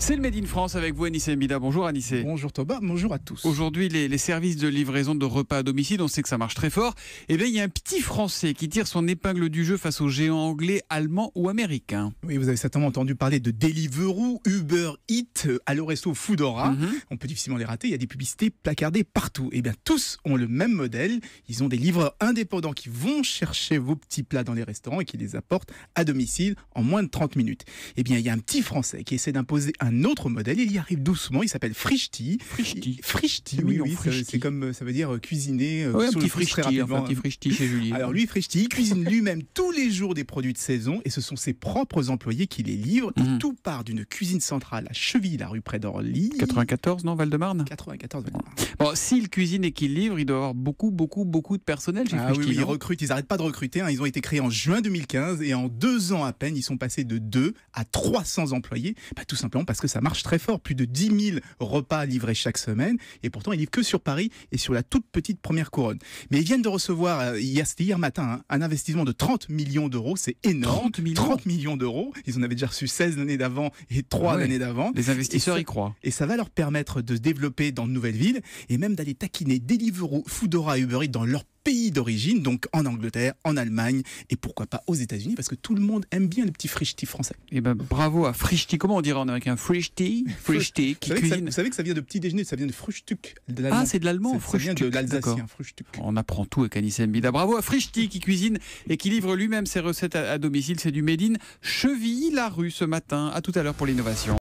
C'est le Made in France avec vous, Anissé Mbida. Bonjour Anissé. Bonjour Thomas, bonjour à tous. Aujourd'hui, les services de livraison de repas à domicile, on sait que ça marche très fort. Eh bien, il y a un petit Français qui tire son épingle du jeu face aux géants anglais, allemands ou américains. Oui, vous avez certainement entendu parler de Deliveroo, Uber Eats, Alloresto, Foodora. On peut difficilement les rater, il y a des publicités placardées partout. Eh bien, tous ont le même modèle. Ils ont des livreurs indépendants qui vont chercher vos petits plats dans les restaurants et qui les apportent à domicile en moins de 30 minutes. Eh bien, il y a un petit Français qui essaie d'imposer un autre modèle. Il y arrive doucement, il s'appelle Frichti. Frichti, oui, c'est comme ça veut dire cuisiner. Oui, un sur petit le feu très Frichti, rapidement. un petit Frichti chez Julie. Alors lui, Frichti, il cuisine lui-même tous les jours des produits de saison et ce sont ses propres employés qui les livrent. Et tout part d'une cuisine centrale à Cheville-la-rue près d'Orly. 94, non, Val-de-Marne 94, Val-de-Marne. Bon, s'il cuisine et qu'il livre, il doit avoir beaucoup de personnel chez Frichti. Oui, ils recrutent, ils n'arrêtent pas de recruter. Ils ont été créés en juin 2015 et en 2 ans à peine, ils sont passés de 2 à 300 employés. Tout simplement parce que ça marche très fort. Plus de 10 000 repas livrés chaque semaine. Et pourtant, ils livrent que sur Paris et sur la toute petite première couronne. Mais ils viennent de recevoir, c'était hier matin, un investissement de 30 millions d'euros. C'est énorme. 30 millions d'euros. Ils en avaient déjà reçu 16 l'année d'avant et 3 l'année d'avant. Les investisseurs y croient. Et ça va leur permettre de se développer dans de nouvelles villes et même d'aller taquiner Deliveroo, Foodora et Uber Eats dans leur pays d'origine, donc en Angleterre, en Allemagne et pourquoi pas aux États-Unis, parce que tout le monde aime bien le petit Frichti français. Et ben bravo à Frichti. Comment on dirait en américain? Frichti qui cuisine. Vous savez que ça vient de petit déjeuner, ça vient de Frühstück. Ah, c'est de l'allemand. Ça vient de l'alsacien, Frühstück. On apprend tout avec Anissé Mbida. Bravo à Frichti qui cuisine et qui livre lui-même ses recettes à domicile. C'est du Made in Cheville-la-Rue ce matin. À tout à l'heure pour l'innovation.